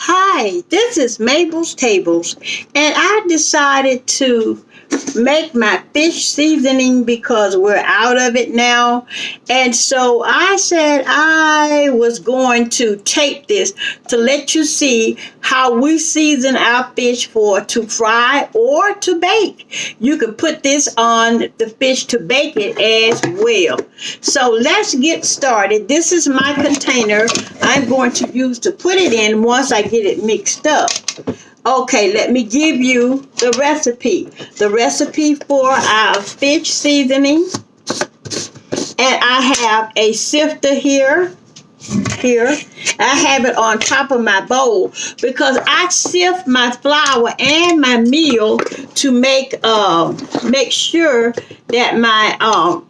Hi, this is Mabel's Tables, and I decided to make my fish seasoning because we're out of it now. And so I said I was going to tape this to let you see how we season our fish for to fry or to bake. You could put this on the fish to bake it as well. So let's get started. This is my container I'm going to use to put it in once I get it mixed up. Okay, let me give you the recipe. The recipe for our fish seasoning. And I have a sifter here. I have it on top of my bowl because I sift my flour and my meal to make sure that my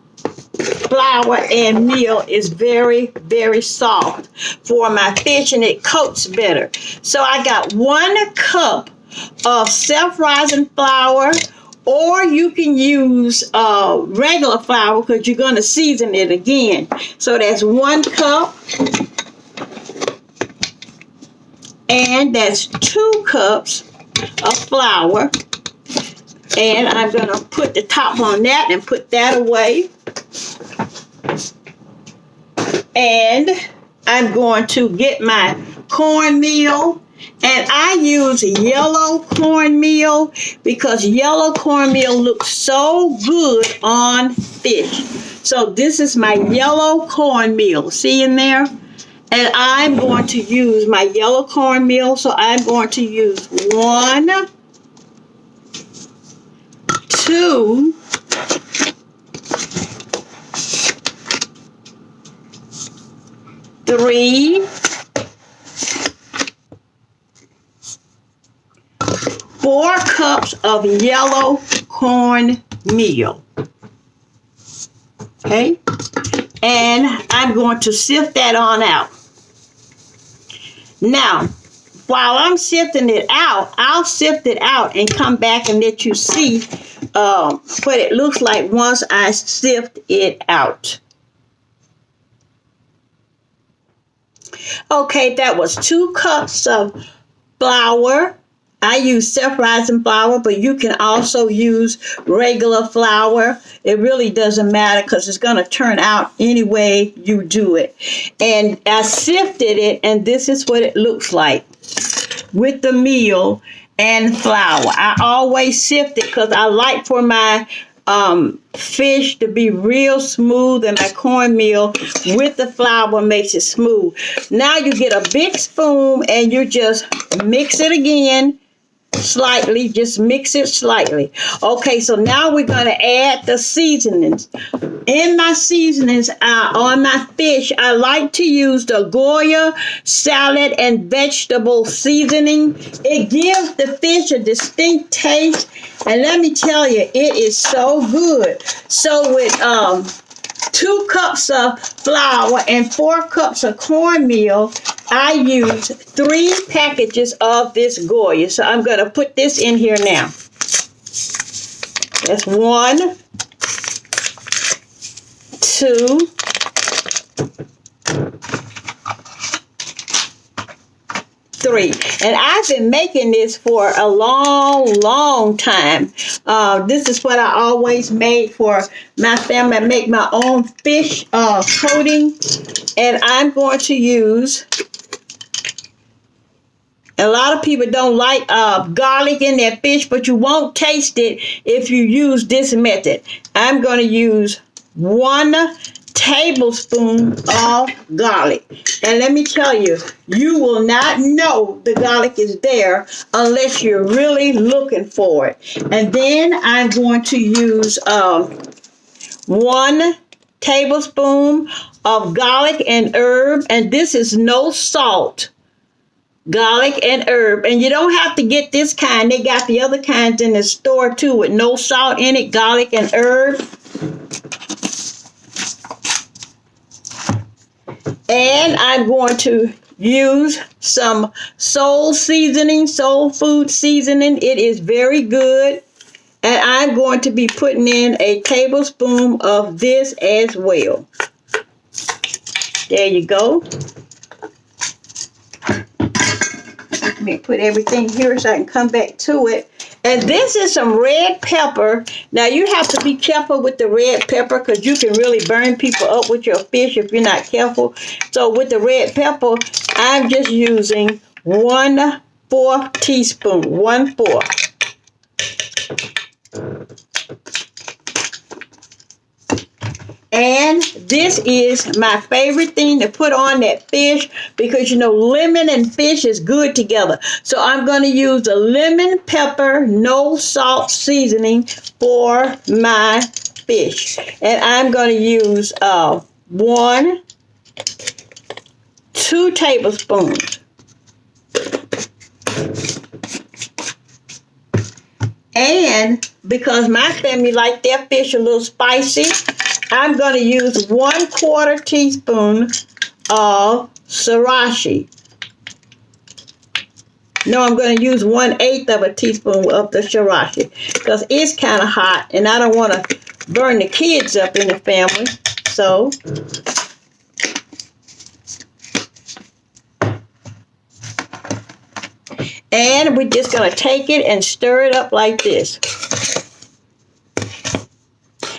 flour and meal is very, very soft for my fish and it coats better. So I got 1 cup of self-rising flour, or you can use regular flour because you're going to season it again. So that's 1 cup, and that's 2 cups of flour. And I'm going to put the top on that and put that away. And I'm going to get my cornmeal, and I use yellow cornmeal because yellow cornmeal looks so good on fish. So this is my yellow cornmeal. See in there? And I'm going to use my yellow cornmeal. So I'm going to use 1, 2, 3, 4 cups of yellow cornmeal. Okay? And I'm going to sift that on out. Now, while I'm sifting it out, I'll sift it out and come back and let you see what it looks like once I sift it out. Okay, that was 2 cups of flour. I use self-rising flour, but you can also use regular flour. It really doesn't matter because it's going to turn out any way you do it. And I sifted it, and this is what it looks like with the meal and flour. I always sift it because I like for my fish to be real smooth, and my cornmeal with the flour makes it smooth. Now you get a big spoon and you just mix it again slightly. Just mix it slightly. Okay, so now we're going to add the seasonings. In my seasonings on my fish, I like to use the Goya salad and vegetable seasoning. It gives the fish a distinct taste, and let me tell you, it is so good. So with 2 cups of flour and 4 cups of cornmeal, I use 3 packages of this Goya. So I'm going to put this in here now. That's 1, 2, 3. And I've been making this for a long time. This is what I always made for my family. I make my own fish coating, and I'm going to use. A lot of people don't like garlic in their fish, but you won't taste it if you use this method. I'm going to use 1 tablespoon of garlic. And let me tell you, you will not know the garlic is there unless you're really looking for it. And then I'm going to use 1 tablespoon of garlic and herb. And this is no salt. Garlic and herb. And you don't have to get this kind. They got the other kinds in the store too with no salt in it. Garlic and herb. And I'm going to use some soul seasoning, soul food seasoning. It is very good. And I'm going to be putting in a tablespoon of this as well. There you go. Let me put everything here so I can come back to it. And this is some red pepper. Now, you have to be careful with the red pepper because you can really burn people up with your fish if you're not careful. So, with the red pepper, I'm just using 1/4 teaspoon. 1/4. And this is my favorite thing to put on that fish because, you know, lemon and fish is good together. So I'm going to use the lemon pepper, no salt seasoning for my fish. And I'm going to use 2 tablespoons. And because my family like their fish a little spicy, I'm going to use 1/4 teaspoon of sriracha. No, I'm going to use 1/8 of a teaspoon of the sriracha because it's kind of hot and I don't want to burn the kids up in the family. So, and we're just going to take it and stir it up like this.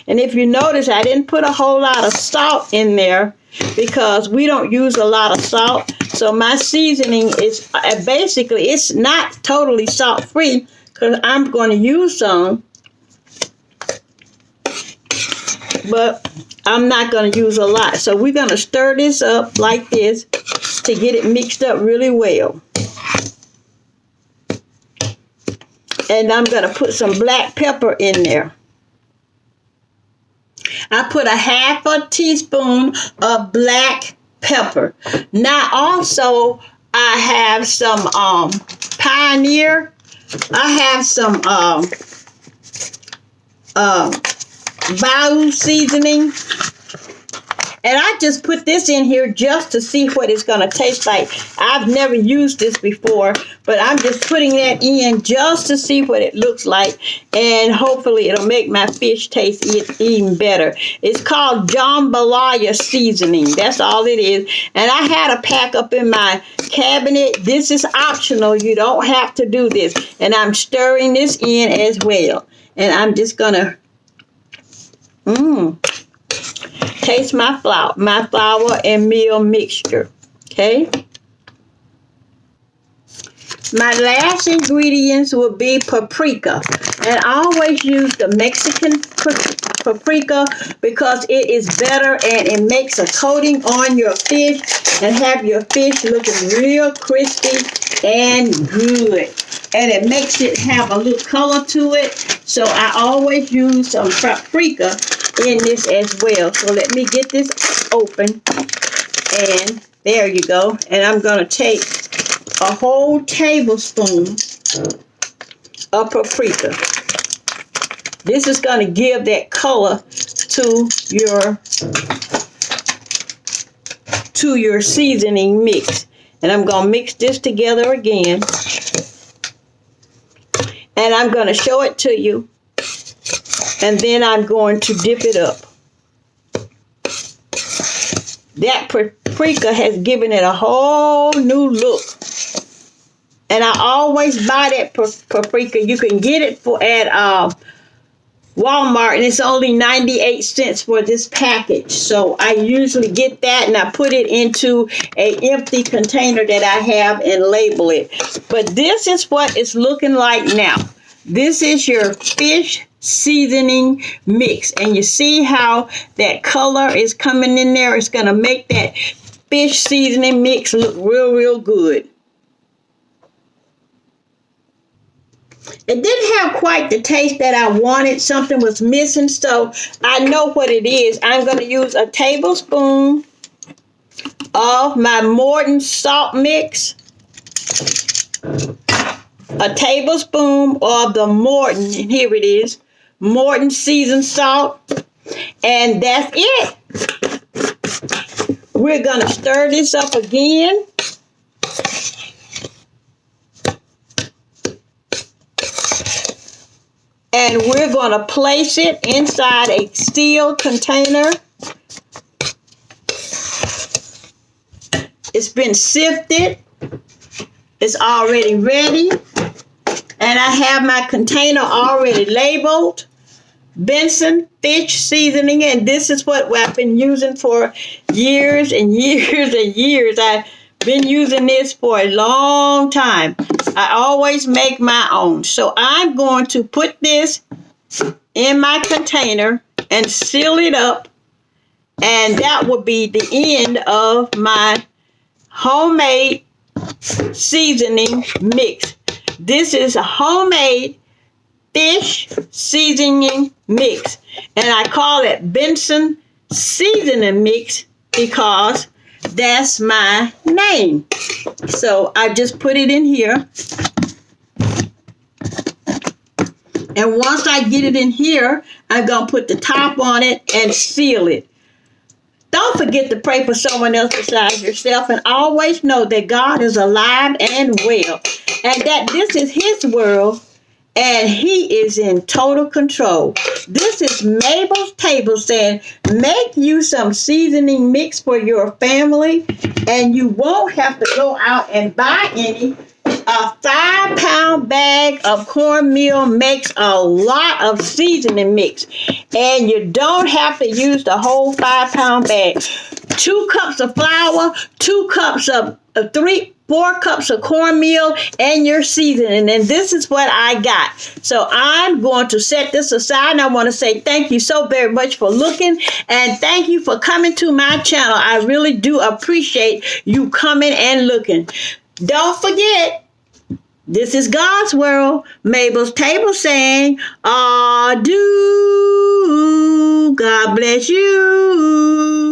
And if you notice, I didn't put a whole lot of salt in there because we don't use a lot of salt. So my seasoning is basically, it's not totally salt-free because I'm going to use some. But I'm not going to use a lot. So we're going to stir this up like this to get it mixed up really well. And I'm going to put some black pepper in there. I put 1/2 teaspoon of black pepper. Now also I have some Pioneer. I have some Bao seasoning. And I just put this in here just to see what it's going to taste like. I've never used this before, but I'm just putting that in just to see what it looks like. And hopefully it'll make my fish taste even better. It's called jambalaya seasoning. That's all it is. And I had a pack up in my cabinet. This is optional. You don't have to do this. And I'm stirring this in as well. And I'm just going to taste my flour and meal mixture. Okay. My last ingredients will be paprika. And I always use the Mexican paprika because it is better and it makes a coating on your fish and have your fish looking real crispy and good. And it makes it have a little color to it. So I always use some paprika in this as well. So let me get this open. And there you go. And I'm going to take a whole tablespoon of paprika. This is going to give that color to your seasoning mix. And I'm going to mix this together again. And I'm going to show it to you. And then I'm going to dip it up. That paprika has given it a whole new look. And I always buy that paprika. You can get it at Walmart, and it's only 98 cents for this package. So I usually get that, and I put it into an empty container that I have and label it. But this is what it's looking like now. This is your fish seasoning mix, and you see how that color is coming in there. It's going to make that fish seasoning mix look real good. It didn't have quite the taste that I wanted. Something was missing, so I know what it is. I'm going to use a tablespoon of my Morton salt mix, a tablespoon of the Morton, and here it is, Morton seasoned salt, and that's it. We're going to stir this up again. And we're going to place it inside a steel container. It's been sifted. is already ready. And I have my container already labeled. Benson fish seasoning, and this is what I've been using for years and years and years. I've been using this for a long time. I always make my own. So I'm going to put this in my container and seal it up, and that will be the end of my homemade seasoning mix. This is a homemade fish seasoning mix, and I call it Benson seasoning mix because that's my name. So I just put it in here, and once I get it in here, I'm gonna put the top on it and seal it. Don't forget to pray for someone else besides yourself, and always know that God is alive and well, and that this is His world, and He is in total control. This is Mabel's Table saying, make you some seasoning mix for your family, and you won't have to go out and buy any. A 5-pound bag of cornmeal makes a lot of seasoning mix, and you don't have to use the whole 5-pound bag. 2 cups of flour, 4 cups of cornmeal, and your seasoning. And this is what I got. So I'm going to set this aside, and I want to say thank you so very much for looking, and thank you for coming to my channel. I really do appreciate you coming and looking. Don't forget, this is God's world. Mabel's Table saying, adieu. God bless you.